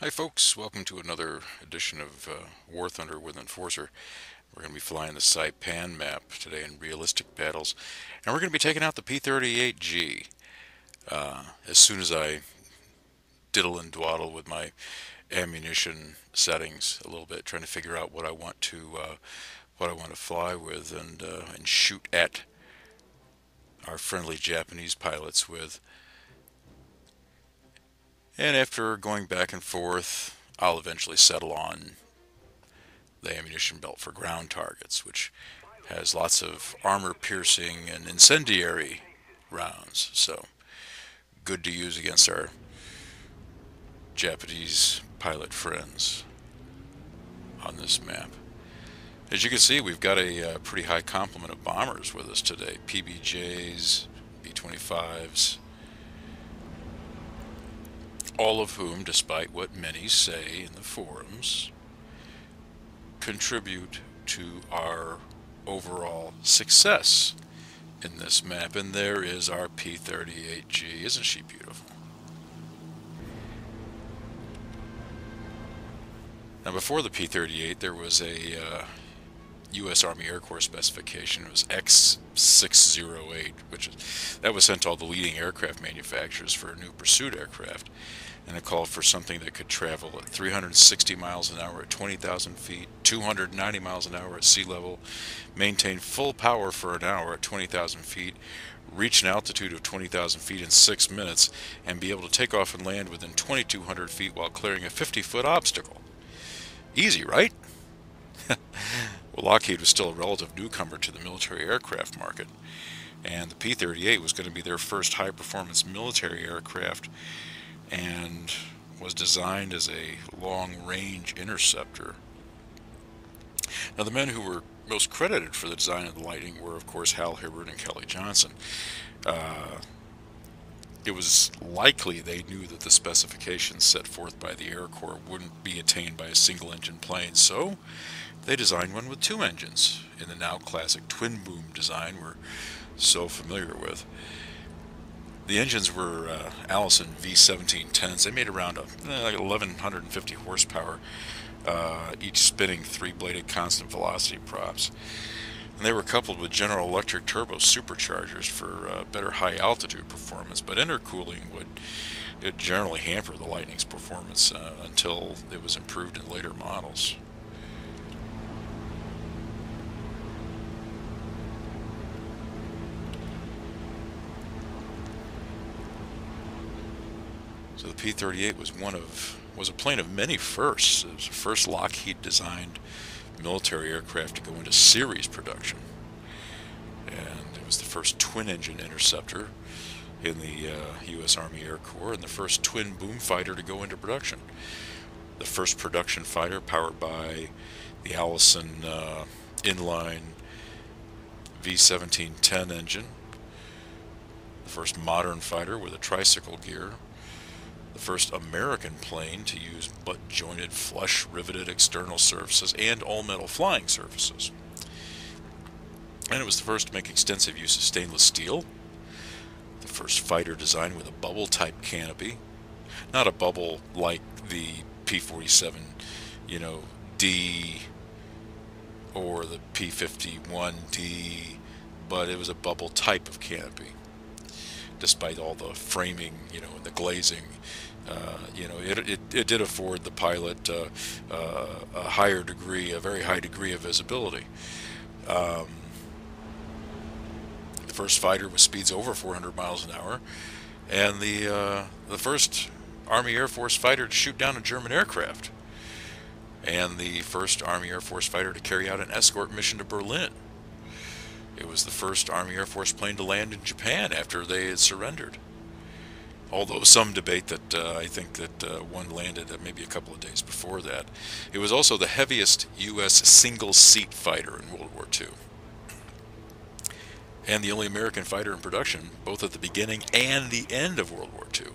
Hi folks, welcome to another edition of War Thunder with Enforcer. We're going to be flying the Saipan map today in realistic battles, and we're going to be taking out the P-38G. As soon as I diddle and dwaddle with my ammunition settings a little bit, trying to figure out what I want to fly with and shoot at our friendly Japanese pilots with. And after going back and forth, I'll eventually settle on the ammunition belt for ground targets, which has lots of armor piercing and incendiary rounds. So good to use against our Japanese pilot friends on this map. As you can see, we've got a pretty high complement of bombers with us today. PBJs, B-25s, all of whom, despite what many say in the forums, contribute to our overall success in this map. And there is our P-38G. Isn't she beautiful? Now, before the P-38, there was a U.S. Army Air Corps specification. It was X608, that was sent to all the leading aircraft manufacturers for a new pursuit aircraft, and it called for something that could travel at 360 miles an hour at 20,000 feet, 290 miles an hour at sea level, maintain full power for an hour at 20,000 feet, reach an altitude of 20,000 feet in 6 minutes, and be able to take off and land within 2,200 feet while clearing a 50-foot obstacle. Easy, right? Well, Lockheed was still a relative newcomer to the military aircraft market, and the P-38 was going to be their first high-performance military aircraft and was designed as a long-range interceptor. Now, the men who were most credited for the design of the Lightning were, of course, Hal Hibbert and Kelly Johnson. It was likely they knew that the specifications set forth by the Air Corps wouldn't be attained by a single-engine plane, so they designed one with two engines in the now classic twin-boom design we're so familiar with. The engines were Allison V1710s. They made around like 1,150 horsepower, each spinning three-bladed constant velocity props. And they were coupled with General Electric turbo superchargers for better high-altitude performance, but intercooling would generally hamper the Lightning's performance until it was improved in later models. So the P-38 was a plane of many firsts. It was the first Lockheed-designed military aircraft to go into series production, and it was the first twin-engine interceptor in the U.S. Army Air Corps, and the first twin-boom fighter to go into production. The first production fighter powered by the Allison inline V1710 engine. The first modern fighter with a tricycle gear. The first American plane to use butt-jointed, flush-riveted external surfaces and all-metal flying surfaces. And it was the first to make extensive use of stainless steel. The first fighter designed with a bubble-type canopy. Not a bubble like the P-47, D or the P-51D, but it was a bubble type of canopy. Despite all the framing, and the glazing, it did afford the pilot a very high degree of visibility. The first fighter with speeds over 400 miles an hour, and the first Army Air Force fighter to shoot down a German aircraft, and the first Army Air Force fighter to carry out an escort mission to Berlin. It was the first Army Air Force plane to land in Japan after they had surrendered. Although some debate that I think that one landed maybe a couple of days before that. It was also the heaviest U.S. single-seat fighter in World War II. And the only American fighter in production, both at the beginning and the end of World War II.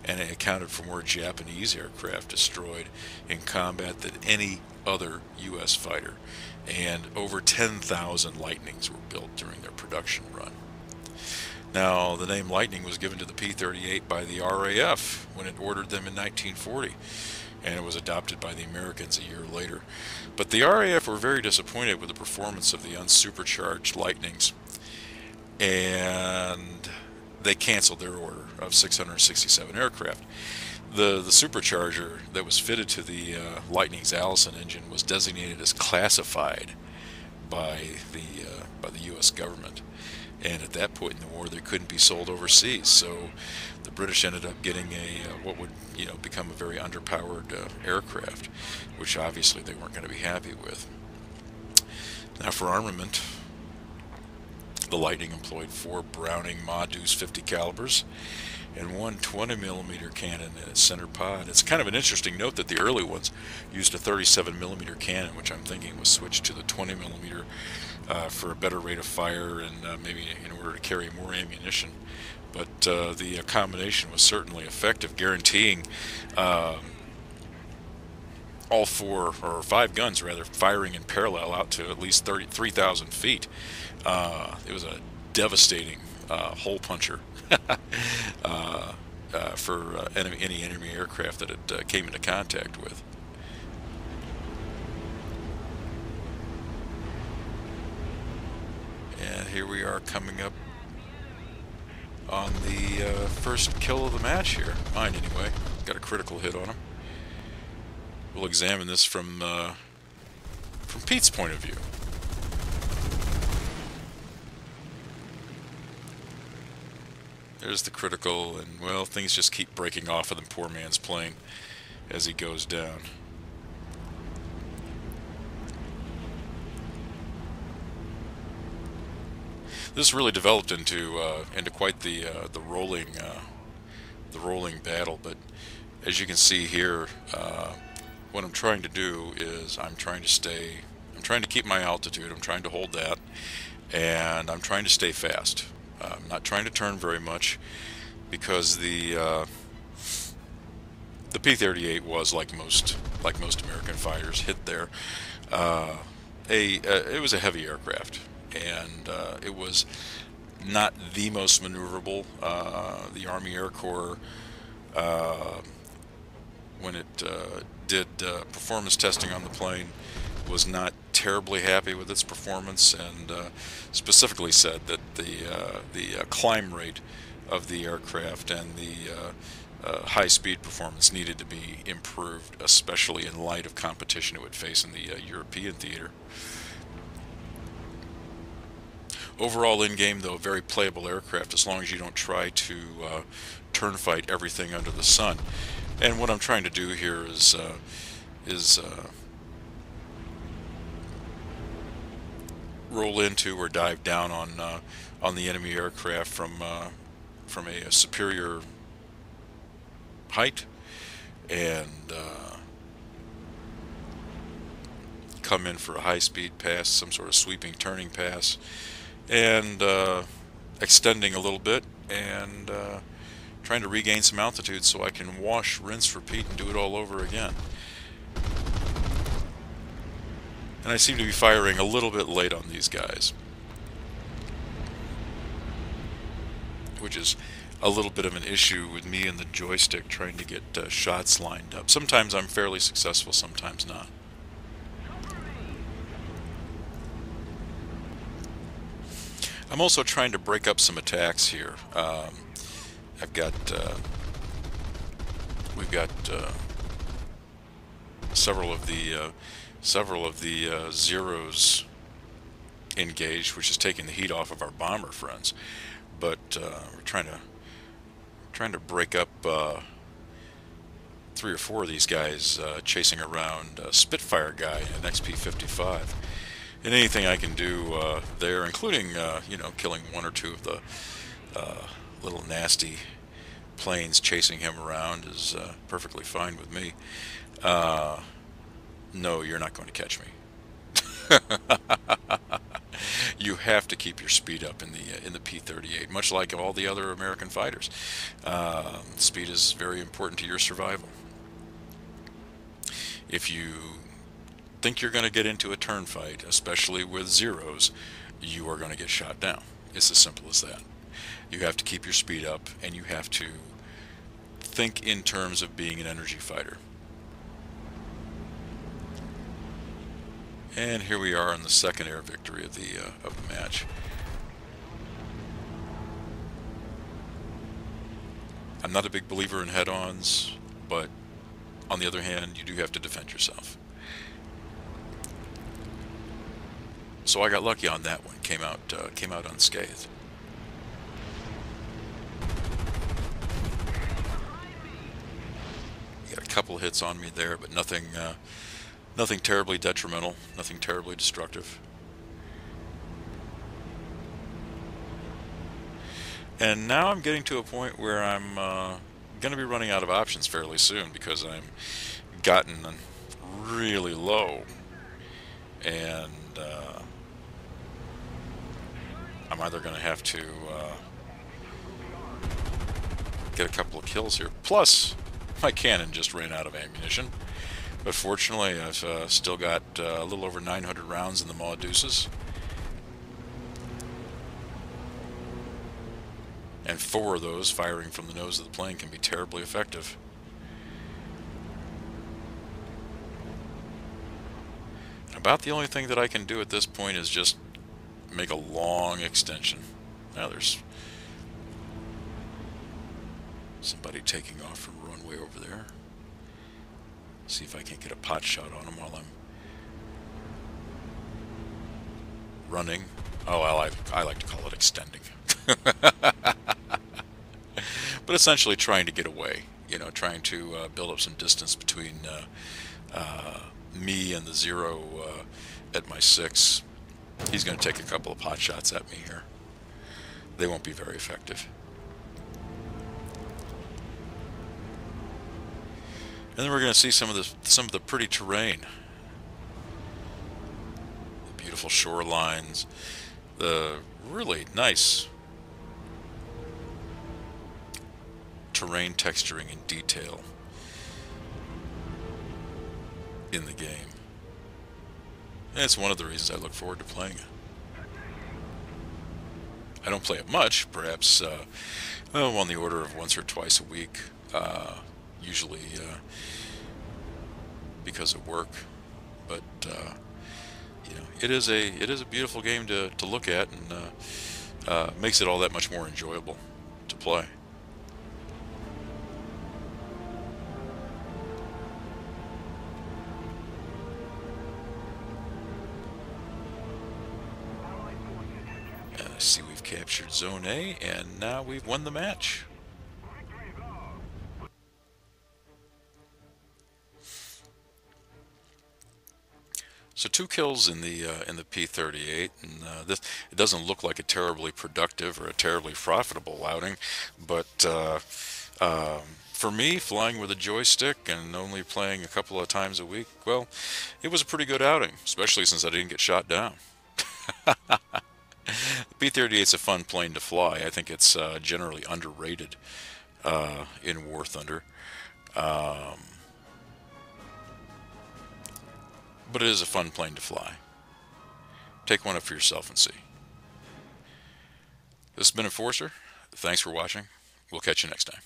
And it accounted for more Japanese aircraft destroyed in combat than any other U.S. fighter. And over 10,000 Lightnings were built during their production run. Now, the name Lightning was given to the P-38 by the RAF when it ordered them in 1940. and it was adopted by the Americans a year later. But the RAF were very disappointed with the performance of the unsupercharged Lightnings, and they canceled their order of 667 aircraft. The supercharger that was fitted to the Lightning's Allison engine was designated as classified by the U.S. government, and at that point in the war, they couldn't be sold overseas. So the British ended up getting a what would become a very underpowered aircraft, which obviously they weren't going to be happy with. Now for armament, the Lightning employed 4 Browning Ma Deuce 50 calibers and one 20mm cannon in its center pod. It's kind of an interesting note that the early ones used a 37mm cannon, which I'm thinking was switched to the 20mm for a better rate of fire and maybe in order to carry more ammunition. But the combination was certainly effective, guaranteeing all 4 or 5 guns rather firing in parallel out to at least 3,000 feet. It was a devastating hole puncher for any enemy aircraft that it came into contact with. And here we are coming up on the first kill of the match here. Mine anyway. Got a critical hit on him. We'll examine this from Pete's point of view. There's the critical, and well, things just keep breaking off of the poor man's plane as he goes down. This really developed into quite the rolling battle. But as you can see here, what I'm trying to do is I'm trying to keep my altitude. I'm trying to hold that, and I'm trying to stay fast. I'm not trying to turn very much, because the P-38 was like most American fighters hit there. It was a heavy aircraft, and it was not the most maneuverable. The Army Air Corps, when it did performance testing on the plane, was not terribly happy with its performance, and specifically said that the climb rate of the aircraft and the high-speed performance needed to be improved, especially in light of competition it would face in the European theater. Overall in-game, though, very playable aircraft as long as you don't try to turn fight everything under the sun. And what I'm trying to do here is roll into or dive down on the enemy aircraft from a superior height, and come in for a high-speed pass, some sort of sweeping turning pass, and extending a little bit, and trying to regain some altitude so I can wash, rinse, repeat, and do it all over again. And I seem to be firing a little bit late on these guys, which is a little bit of an issue with me and the joystick trying to get shots lined up. Sometimes I'm fairly successful, sometimes not. I'm also trying to break up some attacks here. We've got several of the Zeros engaged, which is taking the heat off of our bomber friends. But we're trying to break up 3 or 4 of these guys chasing around a Spitfire guy in an XP-55. And anything I can do there, including killing 1 or 2 of the little nasty planes chasing him around, is perfectly fine with me. No, you're not going to catch me. You have to keep your speed up in the P-38, much like all the other American fighters. Speed is very important to your survival. If you think you're going to get into a turn fight, especially with Zeros, you are going to get shot down. It's as simple as that. You have to keep your speed up, and you have to think in terms of being an energy fighter. And here we are in the second air victory of the match. I'm not a big believer in head-ons, but on the other hand, you do have to defend yourself. So I got lucky on that one. Came out unscathed. Got a couple hits on me there, but nothing terribly detrimental, nothing terribly destructive. And now I'm getting to a point where I'm going to be running out of options fairly soon because I'm gotten really low, and I'm either going to have to get a couple of kills here. Plus, my cannon just ran out of ammunition. But fortunately, I've still got a little over 900 rounds in the Maw Deuces. And 4 of those firing from the nose of the plane can be terribly effective. About the only thing that I can do at this point is just make a long extension. Now there's somebody taking off from runway over there. See if I can't get a pot shot on him while I'm running. Oh, well, I like to call it extending. But essentially trying to get away, you know, trying to build up some distance between me and the Zero at my 6. He's going to take a couple of pot shots at me here. They won't be very effective. And then we're going to see some of the pretty terrain, the beautiful shorelines, the really nice terrain texturing and detail in the game. And it's one of the reasons I look forward to playing it. I don't play it much, perhaps on the order of once or twice a week, usually because of work. But you know, it is a beautiful game to look at, and makes it all that much more enjoyable to play. I see we've captured Zone A, and now we've won the match. So 2 kills in the P-38, and it doesn't look like a terribly productive or a terribly profitable outing, but for me, flying with a joystick and only playing a couple of times a week, well, it was a pretty good outing, especially since I didn't get shot down. The P-38 is a fun plane to fly. I think it's generally underrated in War Thunder. But it is a fun plane to fly. Take one up for yourself and see. This has been Enforcer. Thanks for watching. We'll catch you next time.